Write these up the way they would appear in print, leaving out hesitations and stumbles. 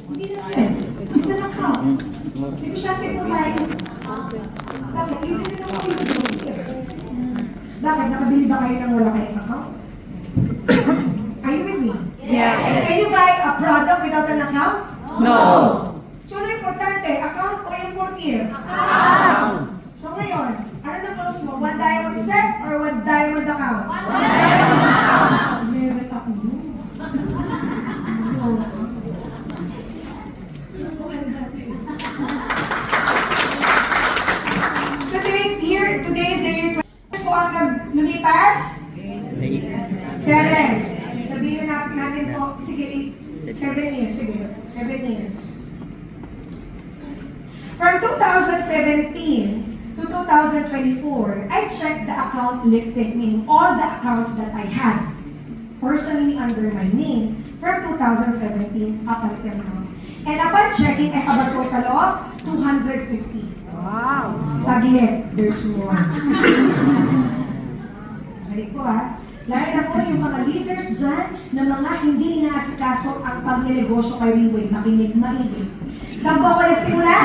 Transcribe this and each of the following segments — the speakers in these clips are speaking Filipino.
Hindi na sir. It's an account. Negosyante po tayo. Bakit? Yun na lang kayo here. Bakit? Nakabili ba kayo ng wala kayong account? Are you with me? Yeah. Can you buy a product without an account? No. So, ano importante? Account o yung portier? Account. So, ngayon, ano na close mo? One diamond set or one diamond account? One diamond account. Meron ako nun. Tutukan natin. Today is the year 20. Po ang lumipas? 7. Sabihin natin po, sige, 7 years, sige, 7 years. From 2017 to 2024, I checked the account listing, meaning all the accounts that I had personally under my name from 2017 up until now. And upon checking, I have a total of 250. Wow. Saglit, there's more. Balik po ha. Lalo na po yung mga leaders dyan na mga hindi inaasikaso ang pagnenegosyo kay Reway. Makinig maigi. Saan po ako nagsimula?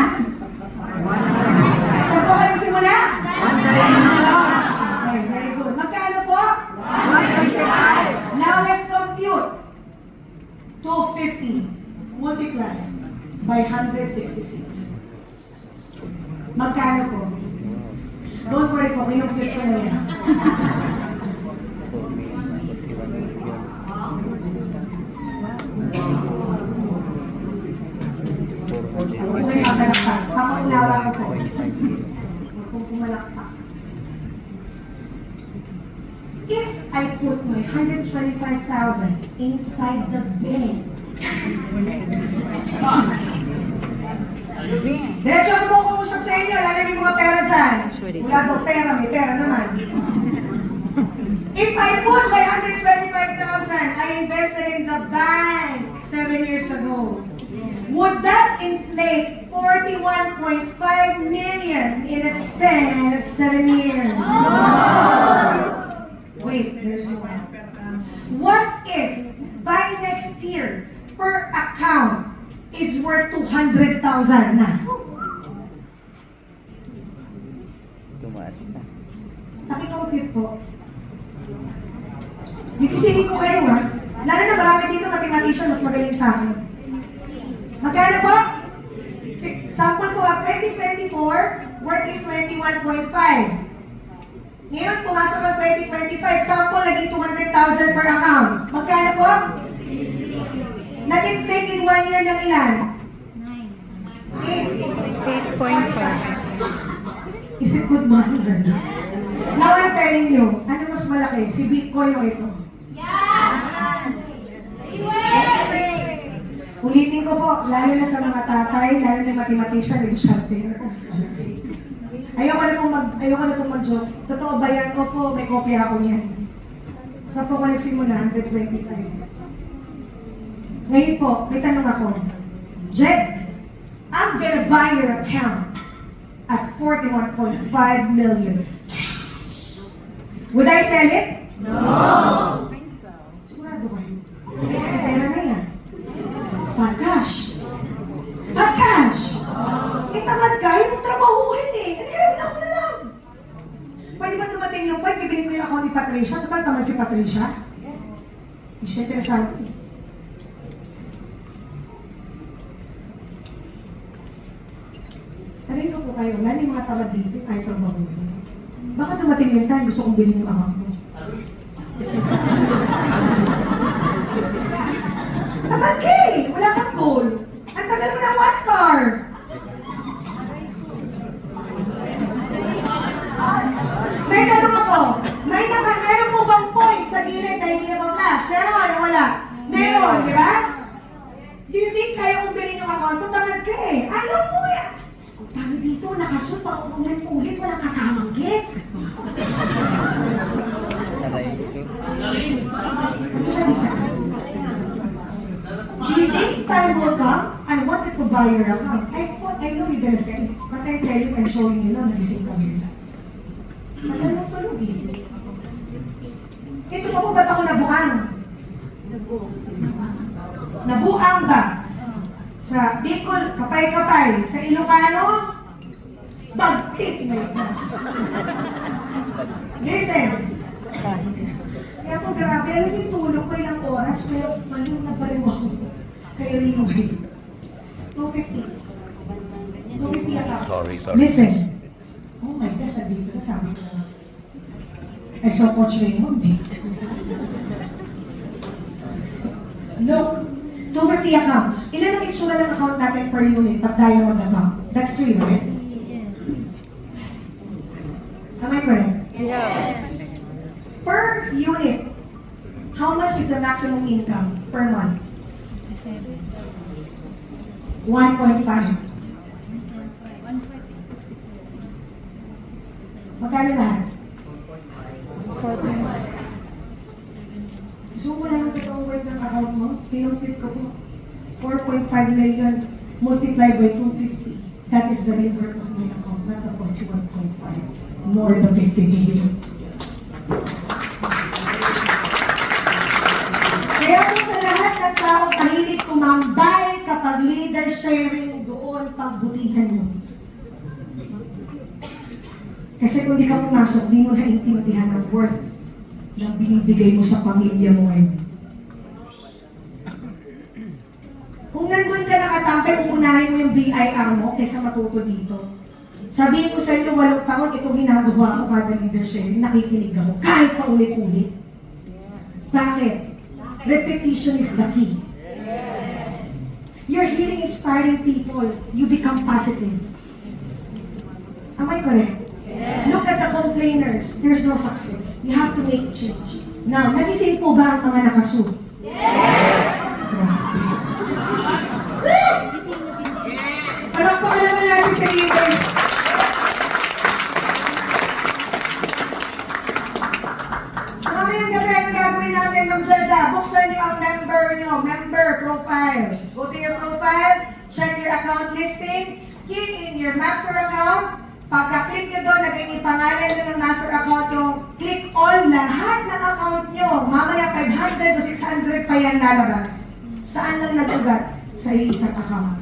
Saan po ako nagsimula? Okay, very good. Magkano po? 125. Now let's compute. 250 multiply by 166. Magkano po? Don't worry po, kinumpute ko na yan. Kung magalakpak, papaunawa ko po. Kung pumalakpak. If I put my 125,000 inside the bank, diretso po kung usap sa inyo, lalo yung mga pera dyan. Wala daw pera, may pera naman. If I put my 125,000 I invested in the bank 7 years ago, would that inflate 41.5 million in a span of 7 years? Wait, there's one. What if by next year, per account is worth 200,000 na? Tumaas na. Nakikompute po. Bibisinin ko kayo ha. Lalo na marami dito mathematician mas magaling sa akin. Magkano po? Sample po ha, 2024, worth is 21.5. Ngayon, pumasok ang 2025, sample naging 200,000 per account. Magkano po? Nag-inflate in 1 year ng ilan? 8.5. Is it good money or not? Now I'm telling you, ano mas malaki? Si Bitcoin o ito? Ulitin ko po, lalo na sa mga tatay, lalo na mathematician, negosyante. Ayoko na pong mag-joke. Totoo ba yan? Opo, may kopya ako niyan. Saan po ko nagsimula? 125. Ngayon po, may tanong ako. Jet, I'm gonna buy your account at 41.5 million cash. Would I sell it? No! Sigurado kayo? Yes. Pera na yan. Spot cash. Spot cash! Eh, tamad ka, yung trabahuhin eh. Hindi ako na lang. Pwede ba dumating yung point, bibili ko yung account ni Patricia? Total tamad si Patricia. Hindi siya interesado eh. Tarin ko po kayo, lalo yung mga tamad dito, kahit trabahuhin. Baka dumating yung time, gusto kong bilhin yung account mo. Tamad ka eh! Wala kang goal. Ang tagal mo ng 1 star. May tanong ako, meron po bang point sa gilid na hindi na pa-flash? Meron, wala? Meron, di ba? Do you think kaya kong bilhin yung account mo? Tamad ka eh. Ayaw mo yan. Dami dito, nakasot pa ulit-ulit, walang kasamang guess. Do you think time will come? I wanted to buy your account. I know you're gonna say it, but I'm telling you, I'm showing you na nagising kami na. Matagal mo tulog eh. Ito pa po ba't ako nabuang? Nabuang ba? Sa Sa Bicol, kapay-kapay. Sa Ilocano, bagtit may cash. Listen. Kaya po grabe, alam yung tulog ko ilang oras, pero baliw na baliw ako kay Riway. 250. 250 accounts. Sorry. Listen. Oh my gosh, dito na sabi ko na. I saw Coach Raymond eh. Look, 250 accounts. Ilan ang itsura ng account natin per unit pag diamond account? That's 3, right? Am I correct? Yes. Per unit, how much is the maximum income per month? 1.5. Magkano lahat? Gusto mo lang ang totoong worth ng account mo? Pinupit ko po. 4.5 million multiplied by 250. That is the real worth of my account, not the 41.5, nor the 50 million. Kaya po sa lahat ng taong mahilig tumambay kapag leader sharing doon pagbutihan nyo. Kasi kung di ka pumasok, di mo naintindihan ang worth na binibigay mo sa pamilya mo ngayon. Kung nandun ka nakatampay, uunahin mo yung BIR mo kaysa matuto dito. Sabihin ko sa inyo, 8 taon, ito ginagawa ko kada leader sharing, nakikinig ako, kahit pa ulit-ulit. Bakit? Repetition is the key. You're hearing inspiring people, you become positive. Am I correct? Look at the complainers, there's no success. You have to make change. Now, nagising po ba ang mga nakasuit? Yes! Grabe. Alam po, alam na natin sa leader. So, mamayang gabi, ang gagawin natin, Ma'am Zelda, buksan niyo ang member profile. Go to your profile, check your account listing, key in your master account. Pagka-click nyo doon, naging yung pangalan nyo ng master account nyo, click all lahat ng account nyo. Mamaya 500 o 600 pa yan lalabas. Saan lang natugat? Sa isang account.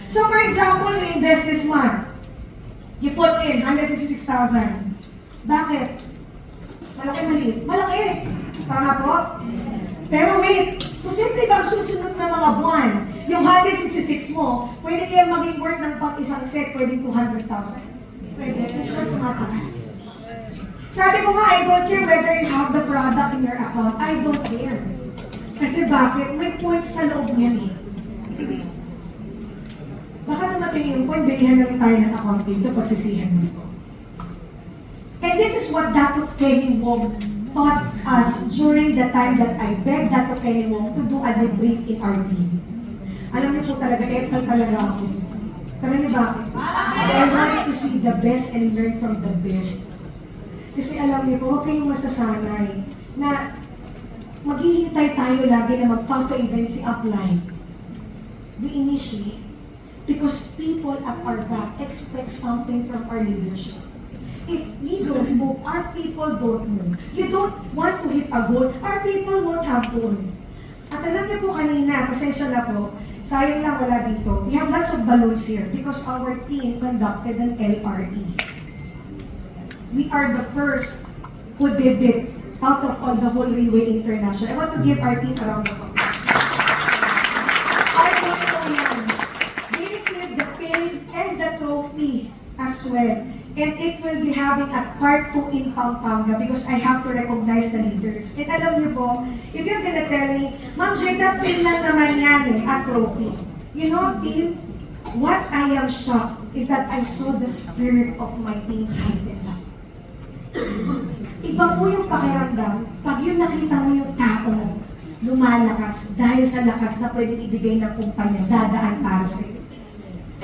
So for example, you invest this month. You put in 166,000. Bakit? Malaki maliit? Malaki! Tama po? Pero wait, posible bang susunod na mga buwan, yung 166 mo, pwede kaya maging worth ng pang isang set, pwede 200,000. Pwede, siya tumataas. Sabi ko nga, I don't care whether you have the product in your account. I don't care. Kasi bakit? May points sa loob niyan eh. Baka dumating yung point, bilihan na rin tayo ng account dito, pagsisihan mo ito. And this is what Dato Kenny Wong taught us during the time that I begged Dato Kenny Wong to do a debrief in our team. Alam niyo po talaga, April talaga ako. Tara niyo bakit? I want to see the best and learn from the best. Kasi alam niyo po, huwag kayong masasanay na maghihintay tayo lagi na magpapa-event si upline. We initiate because people at our back expect something from our leadership. If we don't move, our people don't move. You don't want to hit a goal, our people won't have goal. At alam niyo po kanina, pasensya na po, sayang lang wala dito. We have lots of balloons here because our team conducted an LRE. We are the first who did it out of all the whole Riway International. I want to give our team a round of applause. Our team po yan. They received the pin and the trophy as well. And it will be having a part 2 in Pampanga because I have to recognize the leaders. And alam niyo po, if you're gonna tell me, Ma'am Jada, pin lang naman yan eh, a trophy. You know, team, what I am shocked is that I saw the spirit of my team heightened up. Iba po yung pakiramdam pag yung nakita mo yung tao mo, lumalakas dahil sa lakas na pwedeng ibigay ng kumpanya, dadaan para sa iyo.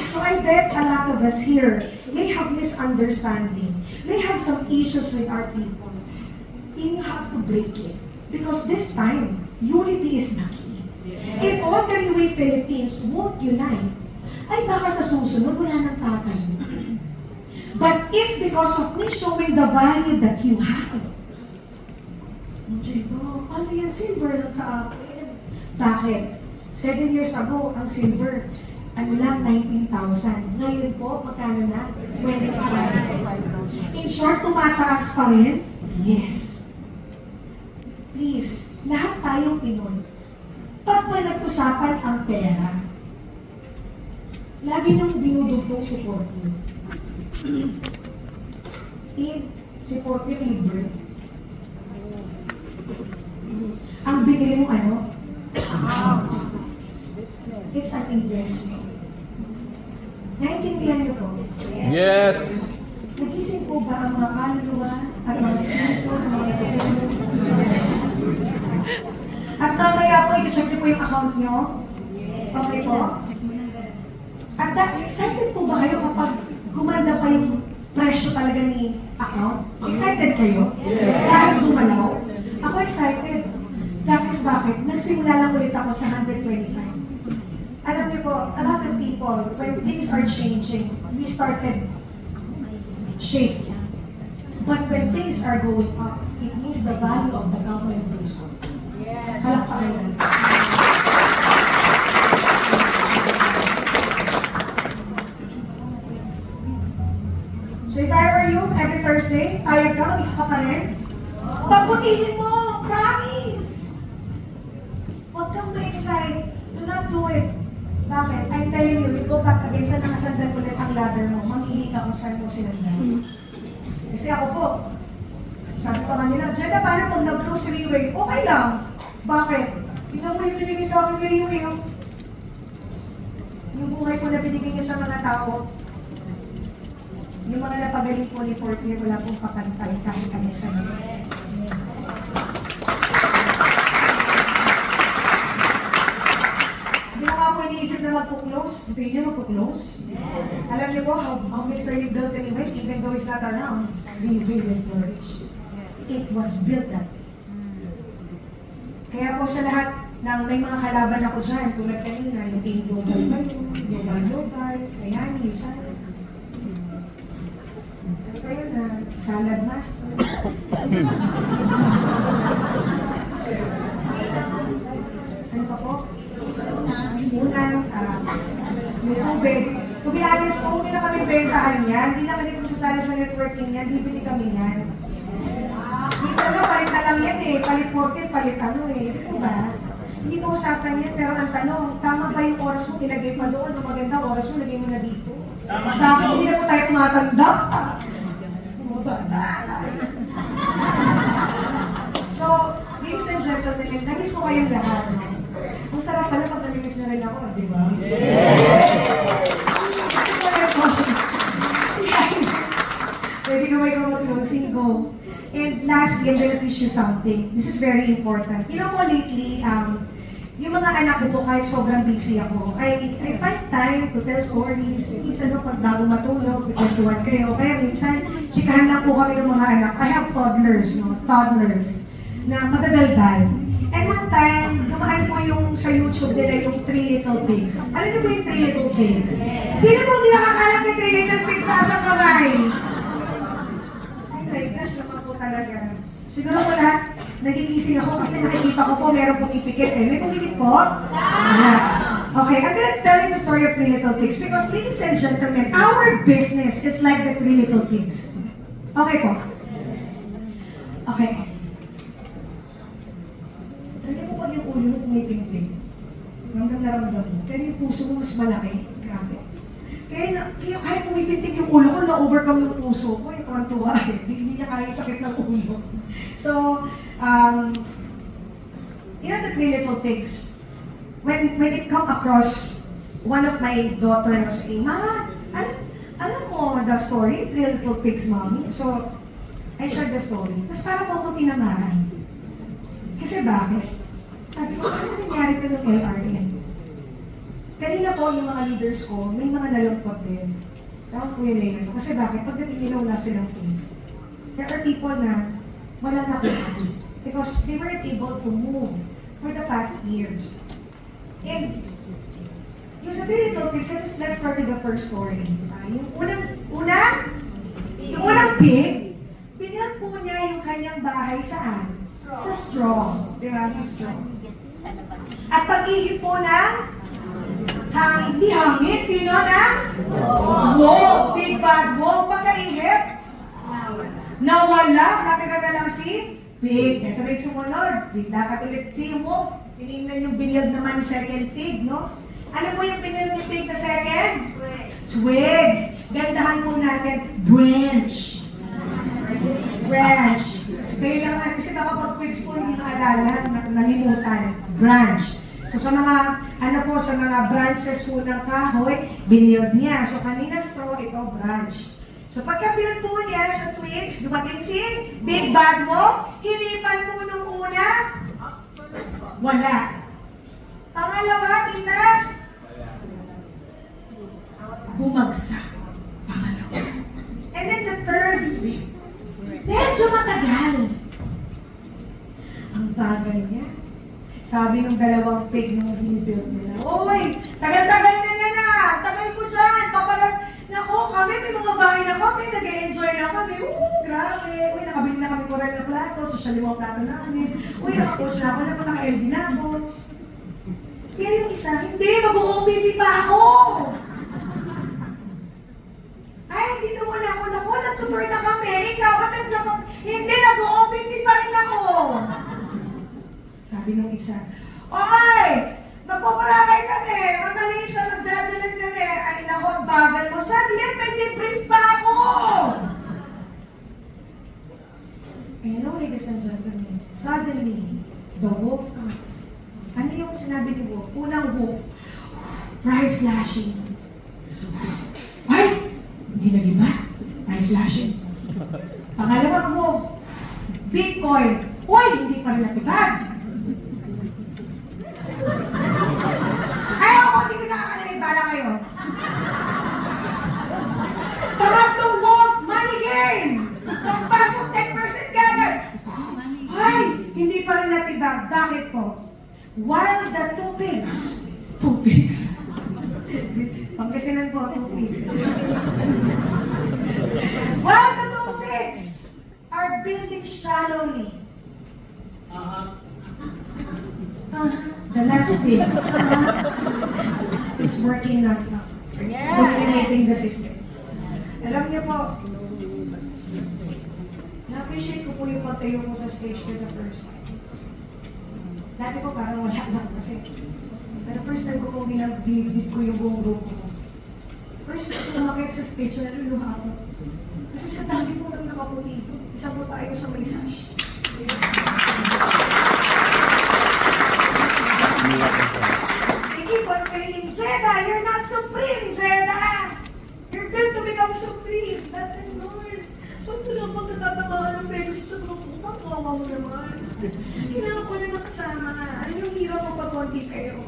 So I bet a lot of us here may have misunderstanding, may have some issues with our people. And you have to break it. Because this time, unity is the key. If all the Riway Philippines won't unite, ay baka sa susunod wala nang tatay. But if because of me showing the value that you have, ano yan, silver lang sa akin. Bakit? 7 years ago, ang silver, ano lang, 19,000. Ngayon po, magkano na? 25. In short, tumataas pa rin? Yes. Please, lahat tayong Pinoy, pag pinag-usapan ang pera, lagi nang dinudugtong si Porky. Si Porky libre. Ang binili mo ano? It's an investment. Naiintindihan niyo po? Yes. Nagising po ba ang mga kaluluwa at mga spirito, ang mga tutulong? At mamaya po, i-check niyo po yung account niyo? Okay po? At excited po ba kayo kapag gumanda pa yung presyo talaga ni account? Excited kayo? Dahil gumalaw? Ako excited. Dahil bakit? Nagsimula lang ulit ako sa 125. Alam niyo po, a lot of people, when things are changing, we started shaking. But when things are going up, it means the value of the government goes up. Palakpakan lang. So if I were you, every Thursday, payag ka, mag-isa ka pa rin. Pagbutihin mo, promise! Huwag kang ma-excite. Do not do it. Bakit? I'm telling you, you go back again sa nakasandan ulit ang ladder mo, mamili ka kung saan mo sinandan. Kasi ako po, sabi pa kanila, dyan na paano pag nag-close si Riway? Okay lang. Bakit? Tingnan mo yung binigay sa akin ni Riway, oh. Yung buhay ko na binigay niya sa mga tao, yung mga napagaling po ni Fortier, wala pong kapantay kahit kami sa nila. Hindi mo nga po iniisip na magpo-close. Sabihin niyo magpo-close. Alam niyo po how Mr. You built anyway, even though it's not around, we will flourish. It was built that way. Kaya po sa lahat ng may mga kalaban ako dyan, tulad kanina, yung Team Global ba yun, Global, ayan, yung sana. Ano ba yun na? Salad master. Ano pa po? Unang, yung tubig. To be honest, kung hindi na kami bentahan yan, hindi na kami sasali sa networking yan, bibili kami yan. Minsan na, palit na lang yan eh. Palit 40, palit ano eh. Di po ba? Hindi ko usapan yan, pero ang tanong, tama ba yung oras mo ilagay pa doon? Ang maganda oras mo, lagay mo na dito. Bakit hindi na po tayo tumatanda? Bumabata. So, ladies and gentlemen, namiss ko kayong lahat. Ang sarap pala pag namiss na rin ako, di ba? Pwede ka may mag-closing, go. And lastly, I'm gonna teach you something. This is very important. You know po, lately, yung mga anak ko po, kahit sobrang busy ako, I find time to tell stories. Minsan no, pag bago matulog, ikwentuhan kayo. Kaya minsan, chikahan lang po kami ng mga anak. I have toddlers, no? Toddlers, na madadaldal. And one time, dumaan po yung sa YouTube nila yung 3 Little Pigs. Alam niyo po yung 3 Little Pigs? Sino po hindi nakakalam ng 3 Little Pigs taas ang kamay? Ay my gosh, naman po talaga. Siguro po lahat, nagigising ako kasi nakikita ko po meron pong ipikit eh. May pumikit po? Wala. Okay, I'm gonna tell you the story of 3 Little Pigs because ladies and gentlemen, our business is like the 3 Little Pigs. Okay po? Okay. Alam mo pag yung ulo mo pumipinting, ramdam na ramdam mo, pero yung puso mo mas malaki, grabe. Kaya kahit pumipinting yung ulo ko, na-overcome yung puso ko, ito ang tuwa eh, hindi niya kaya sakit ng ulo. So, you know the 3 Little Pigs, when it come across, one of my daughter was saying, Mama, alam mo the story, 3 Little Pigs, Mommy? So, I shared the story. Tapos parang po akong tinamaan. Kasi bakit? Sabi ko, ano nangyari ka ng LRN? Kanina po, yung mga leaders ko, may mga nalungkot din. Tawag ko yun later. Kasi bakit? Pagdating nila wala silang team. There are people na wala na kaya. Because they weren't able to move for the past years. And yung sa 3 Little Pigs, let's start with the first story. Yung unang pig, binigyan po niya yung kanyang bahay saan? Sa straw. Di ba? Sa straw. At pag-ihip po ng hangin, di hangin, sino na? Wolf, big bad wolf, pagkaihip, nawala, natira na lang si pig. Ito rin sumunod, bigla ka ulit si wolf. Tinignan yung bilyag naman ni second pig, no? Ano po yung bilyag ni pig na second? Twigs. Gandahan po natin, branch. Branch. Kayo lang nga, kasi baka pag twigs po hindi maalala, nalimutan. Branch. So sa mga, ano po, sa mga branches po ng kahoy, binild niya. So kanina straw, ito branch. So pagka-build po niya sa twigs, dumating si Big Bad Wolf, hinipan po nung una, wala. Pangalawa, tita, bumagsak. Pangalawa. And then the third, medyo matagal. Ang bagal niya. Sabi ng dalawang pig nung binibuild nila, "Uy, tagal-tagal na niya na! Tagal ko dyan! Papalag, nako, kami may mga bahay na kami, nag-e-enjoy na kami. Grabe! Uy, nakabili na kami kural na plato, social limang plato namin. Uy, nakapost na ako, naka-LV na ako." Pero yung isa, hindi, mag-OPP pa ako! Ay, dito muna ako, nako, nagtutur na kami. Ikaw, ba't nandiyan ka? Hindi, nag-OPP pa rin ako! Sabi nung isa, "Okay, magpupurakay kami, magaling siya, magjajalan kami." Ay nako, bagal mo. Saglit, may debrief pa ako! And no, ladies and gentlemen, suddenly, the wolf comes. Ano yung sinabi ni wolf? Unang wolf, price slashing. Ay, hindi na iba. Price slashing. Pangalawang wolf, Bitcoin. Uy, hindi pa rin natibag. Ay, ako, hindi ko nakakalamin. Bala kayo. Pangatlong wolf, money game. Pagpasok 10% kagad. Ay, hindi pa rin natibag. Bakit po? While the two pigs, Pangkasinan po, two pigs. While the two pigs are building shallowly, the last pig is working non-stop, dominating the system. Alam niyo po, na-appreciate ko po yung pagtayo ko sa stage for the first time. Dati po parang wala lang kasi. Pero first time ko po binibid ko yung buong grupo ko. First time ko umakit sa stage na naluluha ako. Kasi sa dami po lang nakapo dito. Isa po tayo sa may sash. They keep on saying, "Jeda, you're not supreme, Jeda! You're built to become supreme." That and Lord, ba't mo lang pag natatamaan ng beses sa grupo? Pagkawa mo naman. Kailangan ko na nakasama. Ano yung hirap mo pag konti kayo?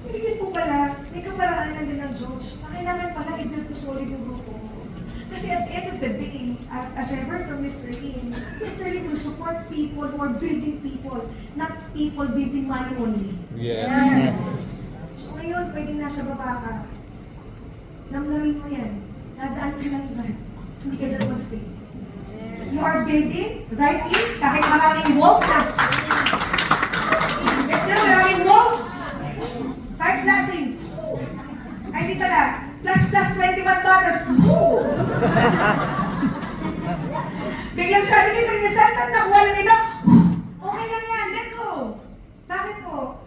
Hindi po pala, may kaparaanan din ng Diyos na kailangan pala i-build ko solid yung grupo ko. Kasi at the end of the day, as I heard from Mr. Lim will support people who are building people, not people building money only. Yes. So ngayon, pwedeng nasa baba ka. Namnamin mo yan. Nadaan ka lang dyan. Hindi ka dyan mag-stay. You are building, rightly, kahit maraming wolf na. Yes, na maraming wolf. Price slashing. Ay, di pala. Plus 21 $. Biglang sabi ni Pagnasantan, nakuha ng iba. Okay lang yan, let go. Bakit po?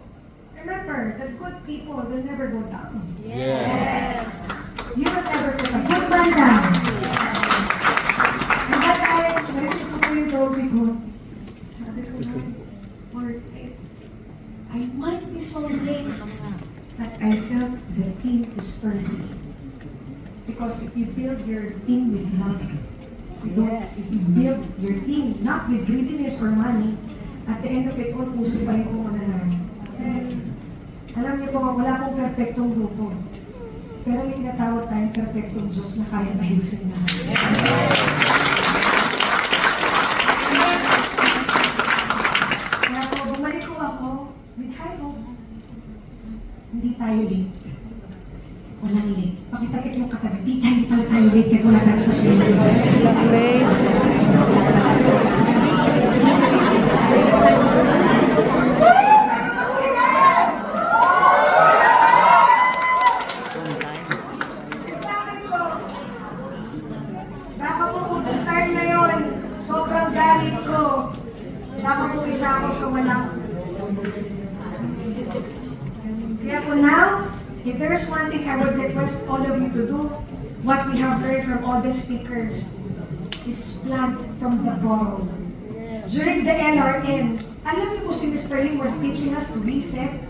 Remember, the good people will never go down. Yes. You will never go down. Good man down. And that time, naisip ko po yung trophy ko. Sabi ko na, worth it. I might be so late, but I felt the team is sturdy. Because if you build your team with love, if you build your team not with greediness or money, at the end of it all, puso pa rin po mananalo. Alam niyo po, wala pong perfectong grupo. Pero may tinatawag tayong perfectong Diyos na kaya mahiusin lahat. Kaya po, bumalik ko ako with high hopes. Hindi tayo late. Walang late. Pakitapit yung katabi. Hindi pala tayo late. Kaya wala tayo sa shade. Woo! Pero mas may If there's one thing I would request all of you to do, what we have learned from all the speakers is plant from the bottom. During the LRN, alam niyo po si Mr. Lim was teaching us to reset.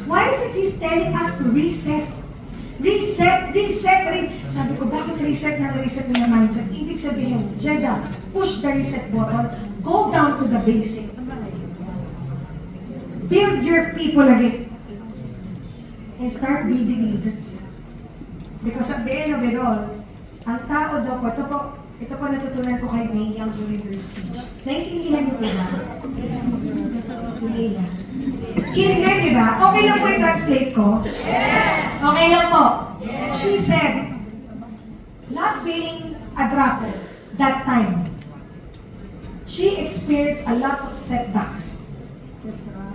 Why is it he's telling us to reset? Reset, reset. Sabi ko, bakit reset na mindset? Ibig sabihin, Jeda, push the reset button, go down to the basic. Build your people again. And start building leaders. Because at the end of it all, ang tao daw po, ito po natutunan ko kay May Yang during her speech. Naintindihan niyo po ba? Si Leia. Hindi, di ba? Okay lang po i-translate ko? Okay lang po. She said, not being a drapo that time, she experienced a lot of setbacks.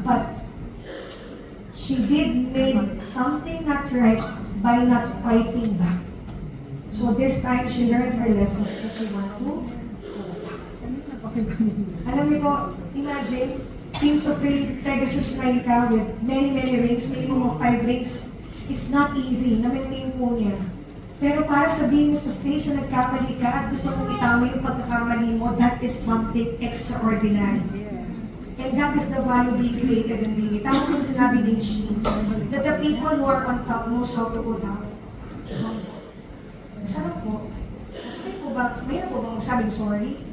But she did make something not right by not fighting back. So this time, she learned her lesson and she went to go back. Alam niyo po, imagine, Team Supreme Pegasus Naika with many rings, minimum of 5 rings. It's not easy, na-maintain po niya. Pero para sabihin mo sa station, nagkamali ka at gusto mong itama yung pagkakamali mo, that is something extraordinary. And that is the value being created and being. Tama yung sinabi ni Sheen, that the people who are on top knows how to go down. Masarap po. Masarap po ba? Mayroon po ba masabing sorry?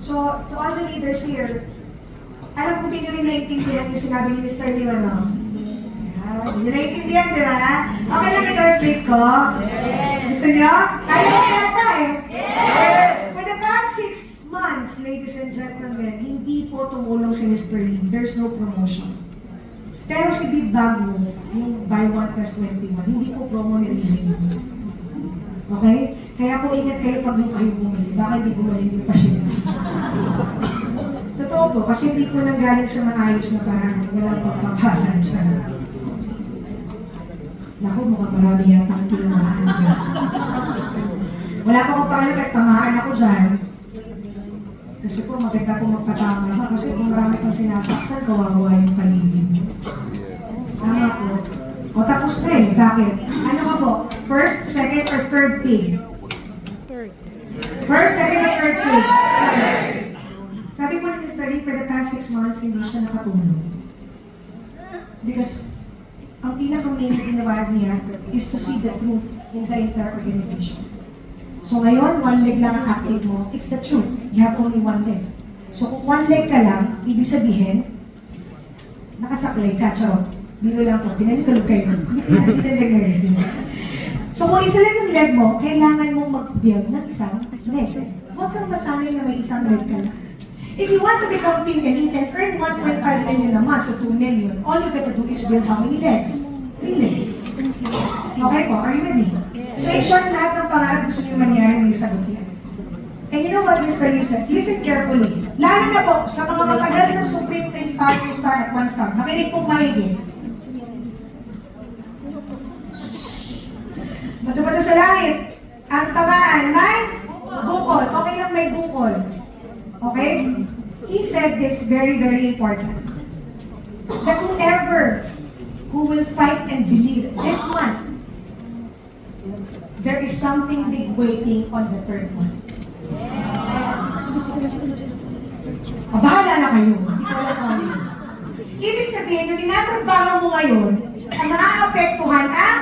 So, to all the leaders here, alam ko hindi nyo rin naiintindihan yung sinabi ni Mr. Lim, ano? Hindi naiintindihan, di ba? Okay lang i-translate ko? Gusto nyo? Kaya ko yata eh. For the past 6 months, ladies and gentlemen, hindi po tumulong si Mr. Lim. There's no promotion. Pero si Big Bag Move, yung buy 1 plus 21, hindi po promo ni Lim. Okay? Kaya po ingat kayo pag kayo bumili. Baka hindi bumili yung pasyente. Totoo po, kasi hindi po nanggaling sa maayos na paraan. Walang pagpapala dyan. Naku, mukhang marami yata ang tinamaan dyan. Wala pa akong pangalan kahit tamaan ako dyan. Kasi po maganda po magpatama ka. Kasi kung marami pang sinasaktan, kawawa yung paligid. Tama po. O tapos na eh. Bakit? Ano ka po? First, second, or third pig? First, second, or third pig? Sabi po ni Mr. Lee, for the past 6 months, hindi siya nakatulong. Because ang pinaka-main ginawa niya is to see the truth in the entire organization. So ngayon, 1 leg lang ang active mo, it's the truth. You have only 1 leg. So kung 1 leg ka lang, ibig sabihin, nakasaklay ka, charot. Biro lang po, pinalitulog kayo. Hindi na leg na resilience. So kung isa lang yung leg mo, kailangan mong mag-build ng isang leg. Huwag kang masanay na may isang leg ka lang. If you want to become team elite and earn 1.5 million a month to 2 million, all you gotta do is build how many legs? 3 legs. Okay po, are you with me? So in short, lahat ng pangarap gusto niyo mangyari, may sagot yan. And you know what Mr. Lim says? Listen carefully. Lalo na po, sa mga matagal ng Supreme Thing Star, 2 star at 1 star, makinig pong maigi. Matumato sa langit, ang tamaan may bukol. Okay lang may bukol. Okay? He said this very important. That whoever who will fight and believe this one, there is something big waiting on the third one. Bahala na kayo. Hindi ko alam kung ano. Ibig sabihin, yung tinatrabaho mo ngayon, ang maaapektuhan ang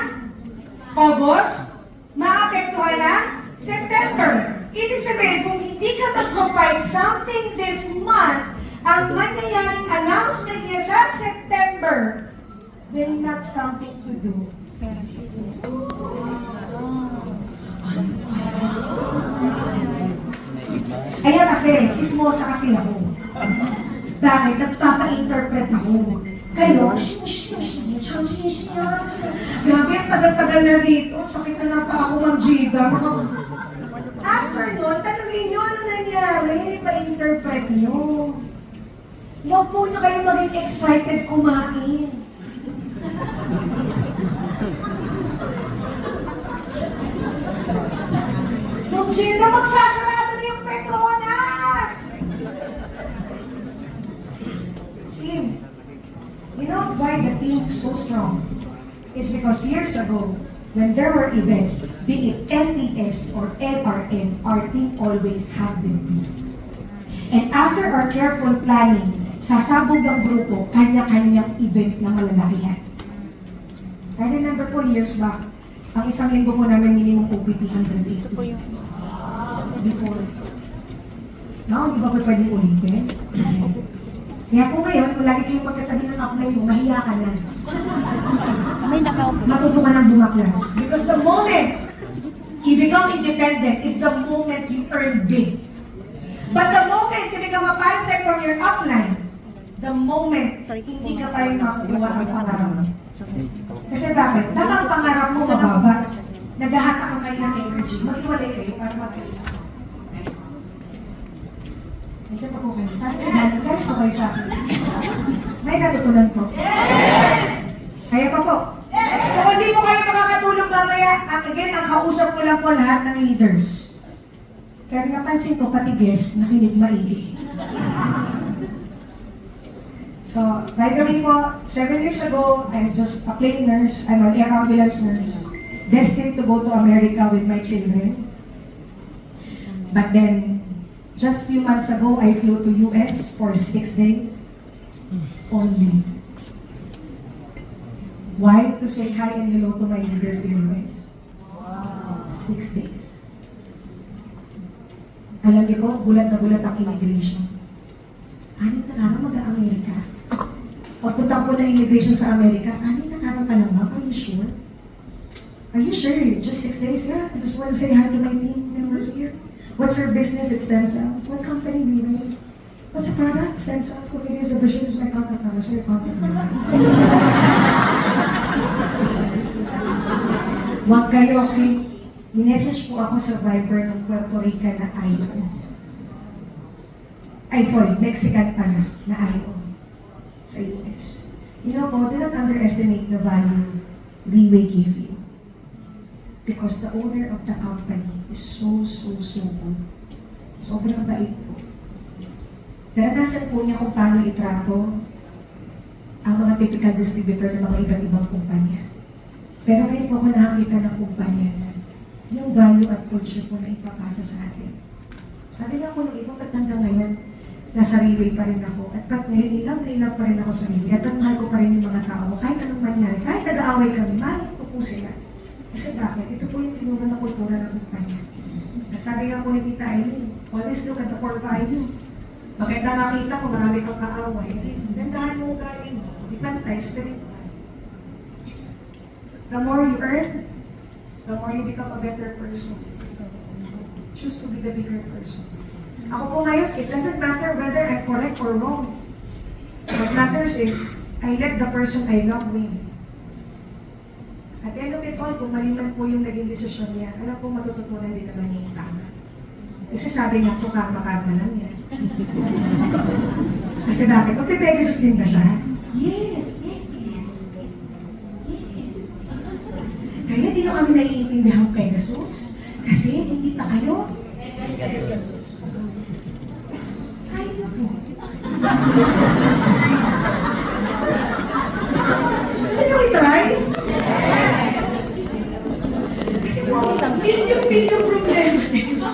August, maapektuhan ang September. Ibig sabihin, kung hindi ka mag-provide something this month, ang mangyayaring announcement niya sa September will not something to do. Kaya kasi, chismosa kasi ako. Bakit? Nagpapa-interpret ako. Kayo, grabe, ang tagal-tagal na dito. Sakit na lang pa ako, Ma'am Gida. After nun, tanungin nyo ano nangyari, pa-interpret nyo. Huwag po na kayo maging excited kumain. Ma'am Gida, magsasarado na yung Petronas! Team, you know, by why the team is so strong is because years ago, when there were events, be it LTS or LRN, our team always have been briefed. And after our careful planning, sasabog ang grupo kanya-kanyang event na malalakihan. I remember po years back, ang isang linggo po namin minimum OPP 180. Before. Now, di ba po pwedeng ulitin? Kaya po ngayon, kung lagi kayong magkatabi ng upline mo, mahiya ka na. May nakaupo. Matuto ka ng bumaklas. Because the moment you become independent is the moment you earn big. But the moment you become a pansec from your upline, the moment hindi ka pa rin nakakuha ang pangarap mo. Kasi bakit? Dahil ang pangarap mo mababa, naghahatakan kayo ng energy, mag-iwalay kayo para magkaila. Nandiyan pa po kayo. Galit po kayo sa akin. May natutunan po. Kaya pa po. So kung di po kayo makakatulong mamaya, again, ang kausap ko lang po lahat ng leaders. Pero napansin ko pati guest, nakinig maigi. So, by the way po, 7 years ago, I'm just a plane nurse, I'm an air ambulance nurse, destined to go to America with my children. But then, just few months ago, I flew to US for 6 days only. Why? To say hi and hello to my leaders in US. 6 days. Alam niyo po, gulat na gulat ang immigration. 6 na araw mag-Amerika. Pagpunta ko na immigration sa Amerika, 6 na araw pa lang ba? Are you sure? Are you sure? Just 6 days? Yeah, I just want to say hi to my team members here. What's your business? It's stem cells. What company do you make? What's the product? Stem cells. Okay, here's the vision. Here's my contact number. So your contact number. Huwag kayo, okay? Minessage po ako sa Viber ng Puerto Rican na IO. Ay, sorry, Mexican pala na IO sa US. You know po, do not underestimate the value we will give you. Because the owner of the company is so good. Sobrang bait po. Naranasan po niya kung paano itrato ang mga typical distributor ng mga ibang kumpanya. Pero ngayon po ako nakakita ng kumpanya na yung value at culture po na ipapasa sa atin. Sabi nga ko nung iba, ba't hanggang ngayon, nasa Riway pa rin ako, at ba't nililang pa rin ako sa Riway, at ba't mahal ko pa rin yung mga tao, kahit anong mangyari, kahit nag-aaway kami, mahal ko po sila. Kasi bakit? Ito po yung tinuro na kultura ng kumpanya. At sabi nga po ni Tita Eileen, always look at the core value. Maganda nakita ko, marami kang kaaway. Dandahan mo galing mo, ipantay, spiritual. The more you earn, the more you become a better person. Choose to be the bigger person. Ako po ngayon, it doesn't matter whether I'm correct or wrong. What matters is, I let the person I love win. At the end of it all, kung mali man po yung naging desisyon niya, alam po matututunan din naman niya yung tama. Kasi sabi niya po, karma-karma lang yan. Kasi bakit? Magpe-Pegasus din ba siya? Yes. Kaya di na kami naiintindihan Pegasus. Kasi hindi pa kayo. Try niyo po. Gusto niyo i-try? Kasi po, bilyon problema.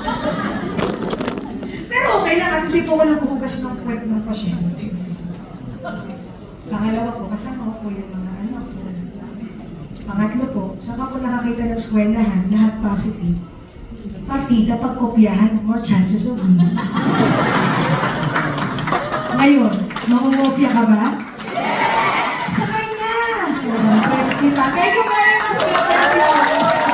Pero okay lang, at least di po ako naghuhugas ng kwet ng pasyente. Pangalawa po, kasama ko po yung mga anak ko. Pangatlo po, saka po nakakita ng eskwelahan, lahat positive. Partida, pagkopyahan, more chances of winning. Ngayon, makungopya ka ba? Yes! Sa kanya! Thank you very much, God bless you.